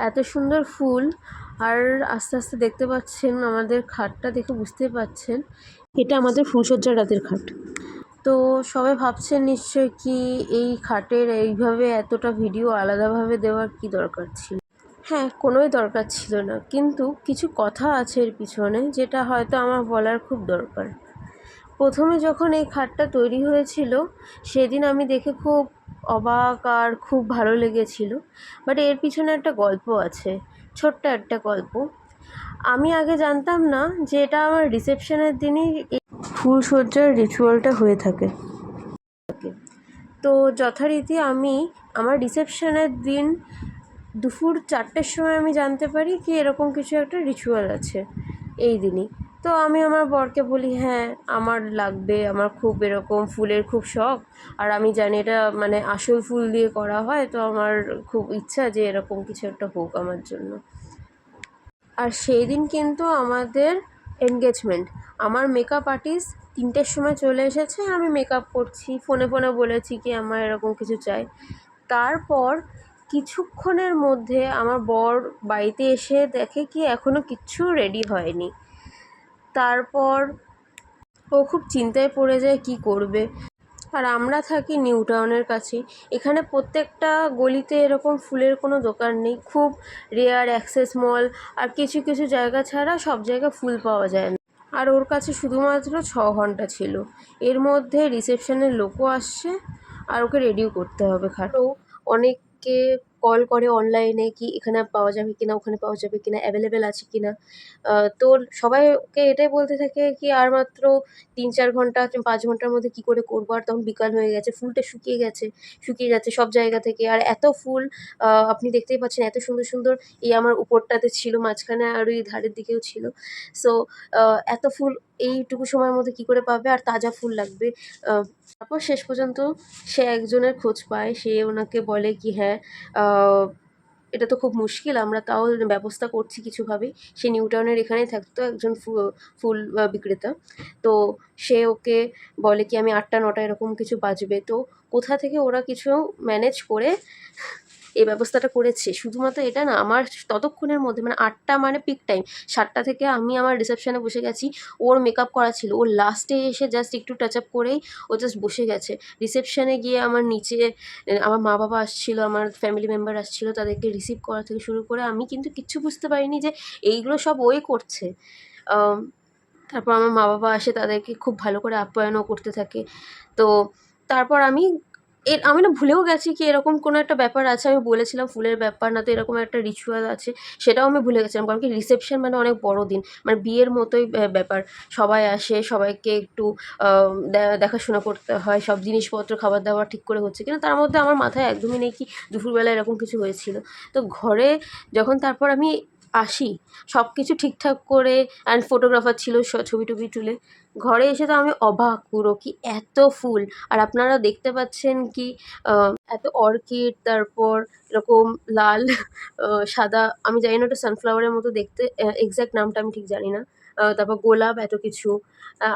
এত সুন্দর ফুল। আর আস্তে আস্তে দেখতে পাচ্ছেন আমাদের খাটটা দেখে বুঝতে পাচ্ছেন এটা আমাদের ফুলসজ্জার রাতের খাট। তো সবাই ভাবছেন নিশ্চয় কি এই খাটের এইভাবে এতটা ভিডিও আলাদাভাবে দেওয়ার কি দরকার ছিল। হ্যাঁ, কোনোই দরকার ছিল না, কিন্তু কিছু কথা আছে এর পিছনে যেটা হয়তো আমার বলার খুব দরকার। প্রথমে যখন এই খাটটা তৈরি হয়েছিল সেদিন আমি দেখে খুব অবাক আর খুব ভালো লেগেছিল। বাট এর পিছনে একটা গল্প আছে, ছোট্ট একটা গল্প। আমি আগে জানতাম না যে এটা আমার রিসেপশনের দিনই এই ফুলসজ্জার রিচুয়ালটা হয়ে থাকে। তো যথারীতি আমি আমার রিসেপশনের দিন দুপুর 4টের সময় আমি জানতে পারি কি এরকম কিছু একটা রিচুয়াল আছে এই দিনই। তো আমি আমার বরকে বলি, হ্যাঁ আমার লাগবে, আমার খুব এরকম ফুলের খুব শখ, আর আমি জানি এটা মানে আসল ফুল দিয়ে করা হয়, তো আমার খুব ইচ্ছা যে এরকম কিছু একটা হোক আমার জন্য। আর সেই দিন কিন্তু আমাদের এনগেজমেন্ট। আমার মেকআপ আর্টিস্ট 3টের সময় চলে এসেছে, আমি মেকআপ করছি, ফোনে ফোনে বলেছি কি আমার এরকম কিছু চাই। তারপর কিছুক্ষণের মধ্যে আমার বর বাড়িতে এসে দেখে কি এখনও কিচ্ছু রেডি হয়নি। তারপর ও খুব চিন্তায় পড়ে যায় কি করবে। আর আমরা থাকি নিউ টাউনের কাছেই, এখানে প্রত্যেকটা গলিতে এরকম ফুলের কোনো দোকান নেই, খুব রেয়ার অ্যাক্সেস মল আর কিছু কিছু জায়গা ছাড়া সব জায়গায় ফুল পাওয়া যায় না। আর ওর কাছে শুধুমাত্র 6 ঘন্টা ছিল, এর মধ্যে রিসেপশনের লোকও আসছে আর ওকে রেডিও করতে হবে খাটো। অনেককে কল করে অনলাইনে কি এখানে পাওয়া যাবে কিনা, ওখানে পাওয়া যাবে কিনা, অ্যাভেলেবেল আছে কিনা। তো সবাই ওকে এটাই বলতে থাকে কি আর মাত্র 3-4 ঘন্টা 5 ঘন্টার মধ্যে কি করে করবো, আর তখন বিকাল হয়ে গেছে, ফুলটা শুকিয়ে যাচ্ছে সব জায়গা থেকে। আর এত ফুল আপনি দেখতেই পাচ্ছেন এত সুন্দর সুন্দর, এই আমার উপরটাতে ছিল, মাঝখানে আর ওই ধারের দিকেও ছিল। সো এত ফুল এইটুকু সময়ের মধ্যে কি করে পাবে, আর তাজা ফুল লাগবে। তারপর শেষ পর্যন্ত সে একজনের খোঁজ পায়, সে ওনাকে বলে কি হ্যাঁ এটা তো খুব মুশকিল, আমরা তাও ব্যবস্থা করছি কিছুভাবে। সে নিউ টাউনের এখানেই থাকতো, একজন ফুল বিক্রেতা। তো সে ওকে বলে কি আমি 8টা 9টা এরকম কিছু বাজবে। তো কোথা থেকে ওরা কিছু ম্যানেজ করে এই ব্যবস্থাটা করেছে। শুধুমাত্র এটা না, আমার ততক্ষণের মধ্যে মানে 8টা মানে পিক টাইম, 7টা থেকে আমি আমার রিসেপশনে বসে গেছি। ওর মেকআপ করা ছিল, ও লাস্টে এসে জাস্ট একটু টাচ আপ করেই ও জাস্ট বসে গেছে। রিসেপশনে গিয়ে আমার নিচে আমার মা বাবা আসছিলো, আমার ফ্যামিলি মেম্বার আসছিলো, তাদেরকে রিসিভ করা থেকে শুরু করে আমি কিন্তু কিচ্ছু বুঝতে পারিনি যে এইগুলো সব ওই করছে। তারপর আমার মা বাবা আসে, তাদেরকে খুব ভালো করে আপ্যায়নও করতে থাকে। তো তারপর আমি না ভুলেও গেছি কি এরকম কোনো একটা ব্যাপার আছে, আমি বলেছিলাম ফুলের ব্যাপার না তো এরকম একটা রিচুয়াল আছে, সেটাও আমি ভুলে গেছিলাম। কারণ কি রিসেপশন মানে অনেক বড় দিন, মানে বিয়ের মতোই ব্যাপার। সবাই আসে, সবাইকে একটু দেখাশোনা করতে হয়, সব জিনিসপত্র খাবার দাবার ঠিক করে হচ্ছে কিনা, তার মধ্যে আমার মাথায় একদমই নেই কি দুপুরবেলা এরকম কিছু হয়েছিল। তো ঘরে যখন তারপর আমি আসি সব কিছু ঠিকঠাক করে, অ্যান্ড ফটোগ্রাফার ছিল ছবি টবি তুলে, ঘরে এসে তো আমি অবাক পুরো কি এত ফুল। আর আপনারা দেখতে পাচ্ছেন কি এত অর্কিড, তারপর এরকম লাল সাদা, আমি জানি না ওটা সানফ্লাওয়ারের মতো দেখতে, এক্স্যাক্ট নামটা আমি ঠিক জানি না। তারপর গোলাপ, এত কিছু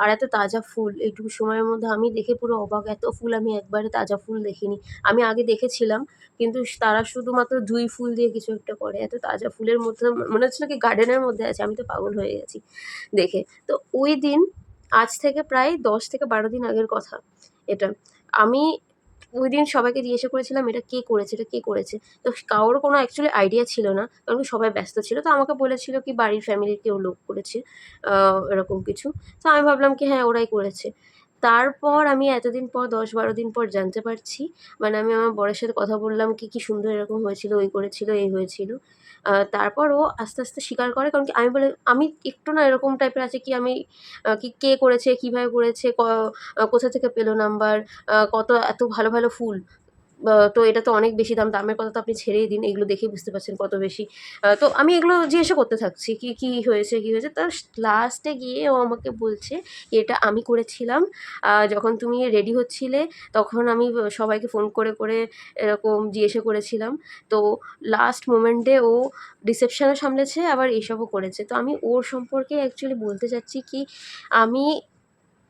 আর এত তাজা ফুল এইটুকু সময়ের মধ্যে আমি দেখে পুরো অবাক। এত ফুল আমি একবারে তাজা ফুল দেখিনি। আমি আগে দেখেছিলাম কিন্তু তারা শুধুমাত্র জুঁই ফুল দিয়ে কিছু একটা করে, এত তাজা ফুলের মধ্যে মনে হচ্ছিল কি গার্ডেনের মধ্যে আছে। আমি তো পাগল হয়ে গেছি দেখে। তো ওই দিন আজ থেকে প্রায় 10 থেকে 12 দিন আগের কথা এটা। আমি ওইদিন সবাইকে জিজ্ঞাসা করেছিলাম এটা কে করেছে, এটা কে করেছে। তো কারোর কোনো অ্যাকচুয়ালি আইডিয়া ছিল না, কারণ কি সবাই ব্যস্ত ছিল। তো আমাকে বলেছিল কি বাড়ির ফ্যামিলির কেউ লোক করেছে এরকম কিছু। তো আমি ভাবলাম কি হ্যাঁ ওরাই করেছে। তারপর আমি এতদিন পর 10-12 দিন পর জানতে পারছি, মানে আমি আমার বরের সাথে কথা বললাম কি কি সুন্দর এরকম হয়েছিল, ওই করেছিল, এই হয়েছিল। তারপর ও আস্তে আস্তে স্বীকার করে, কারণ কি আমি একটু না এরকম টাইপের আছে কি আমি কি কে করেছে, কীভাবে করেছে, কোথা থেকে পেলো নাম্বার, কত এত ভালো ভালো ফুল। তো এটা তো অনেক বেশি দাম, দামের কথা তো আপনি ছেড়েই দিন, এগুলো দেখেই বুঝতে পারছেন কত বেশি। তো আমি এগুলো জিজ্ঞাসা করতে থাকছি কি কী হয়েছে কী হয়েছে। তো লাস্টে গিয়ে ও আমাকে বলছে এটা আমি করেছিলাম, যখন তুমি রেডি হচ্ছিলে তখন আমি সবাইকে ফোন করে করে এরকম জিজ্ঞাসা করেছিলাম। তো লাস্ট মোমেন্টে ও রিসেপশনও সামলেছে আবার এসবও করেছে। তো আমি ওর সম্পর্কে অ্যাকচুয়ালি বলতে চাচ্ছি কি আমি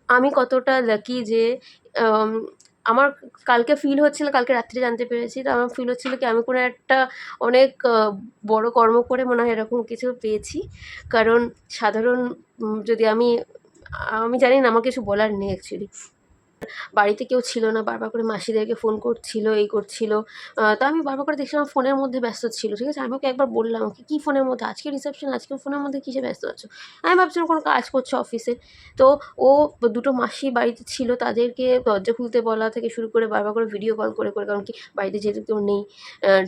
আমি কতটা লাকি যে আম আমার কালকে ফিল হচ্ছিল, কালকে রাত্রে জানতে পেরেছি, তো আমার ফিল হচ্ছিল কি আমি কোনো একটা অনেক বড় কর্ম করে মনে হয় এরকম কিছু পেয়েছি। কারণ সাধারণ যদি আমি আমি জানি না, আমার কিছু বলার নেই অ্যাকচুয়ালি। বাড়িতে কেউ ছিল না, বারবার করে মাসিদেরকে ফোন করছিল, এই করছিল। তো আমি বারবার করে দেখছিলাম ফোনের মধ্যে ব্যস্ত ছিল, ঠিক আছে? আমি ওকে একবার বললাম, ওকে কী ফোনের মধ্যে? আজকে রিসেপশন, আজকে ফোনের মধ্যে কিসে ব্যস্ত আছো? আমি ভাবছিলাম কোনো কাজ করছে অফিসে। তো ও দুটো মাসি বাড়িতে ছিল, তাদেরকে দরজা খুলতে বলা থেকে শুরু করে বারবার করে ভিডিও কল করে, কারণ কি বাড়িতে যেহেতু কেউ নেই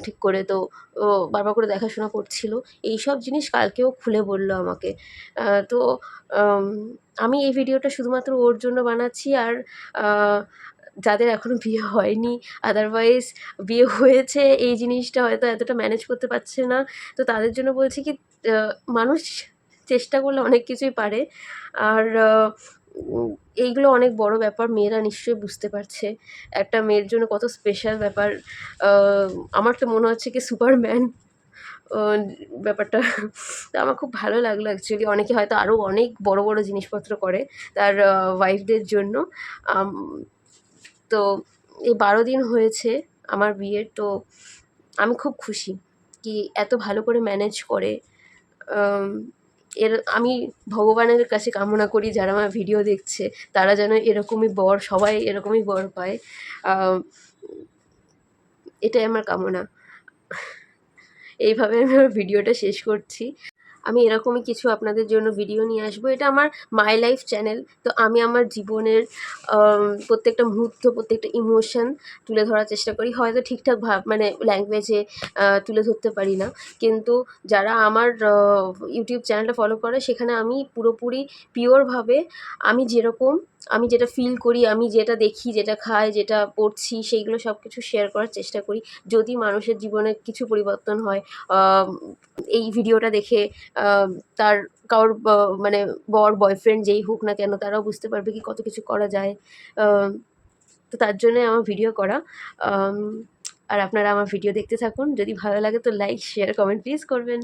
ঠিক করে, তো ও বারবার করে দেখাশোনা করছিল। এইসব জিনিস কালকেও খুলে বলল আমাকে। তো আম আমি এই ভিডিওটা শুধুমাত্র ওর জন্য বানাচ্ছি। আর আ যাদের এখনও বিয়ে হয়নি, আদারওয়াইজ বিয়ে হয়েছে, এই জিনিসটা হয়তো এতটা ম্যানেজ করতে পারছে না, তো তাদের জন্য বলছি কি আ মানুষ চেষ্টা করলে অনেক কিছুই পারে। আর উম এইগুলো অনেক বড় ব্যাপার, মেয়েরা নিশ্চয়ই বুঝতে পারছে। একটা মেয়ের জন্য কত স্পেশাল ব্যাপার। আ আমার তো মনে হচ্ছে কি সুপারম্যান অ ব্যাপারটা। তো আমার খুব ভালো লাগলো অ্যাকচুয়ালি। অনেকে হয়তো আরও অনেক বড়, বড় জিনিসপত্র করে তার ওয়াইফদের জন্য। আম তো এই ১২ দিন হয়েছে আমার বিয়ের, তো আমি খুব খুশি কি এত ভালো করে ম্যানেজ করে। আম এর আমি ভগবানের কাছে কামনা করি যারা আমার ভিডিও দেখছে তারা যেন এরকমই বর, সবাই এরকমই বর পায়। আ এটাই আমার কামনা। এইভাবে আমি আমার ভিডিওটা শেষ করছি। আমি এরকমই কিছু আপনাদের জন্য ভিডিও নিয়ে আসবো। এটা আমার মাই লাইফ চ্যানেল। তো আমি আমার জীবনের প্রত্যেকটা মুহূর্ত, প্রত্যেকটা ইমোশন তুলে ধরার চেষ্টা করি। হয়তো ঠিকঠাক মানে ল্যাঙ্গুয়েজে তুলে ধরতে পারি না। কিন্তু যারা আমার ইউটিউব চ্যানেলটা ফলো করে, সেখানে আমি পুরোপুরি পিওরভাবে আমি যেরকম, আমি যেটা ফিল করি, আমি যেটা দেখি, যেটা খাই, যেটা পড়ছি, সেইগুলো সব কিছু শেয়ার করার চেষ্টা করি। যদি মানুষের জীবনে কিছু পরিবর্তন হয় আম এই ভিডিওটা দেখে, আ তার কারোর মানে বয়ফ্রেন্ড যেই হোক না কেন, তারাও বুঝতে পারবে কি কত কিছু করা যায়। আ তো তার জন্যই আমার ভিডিও করা। আম আর আপনারা আমার ভিডিও দেখতে থাকুন। যদি ভালো লাগে তো লাইক, শেয়ার, কমেন্ট প্লিজ করবেন।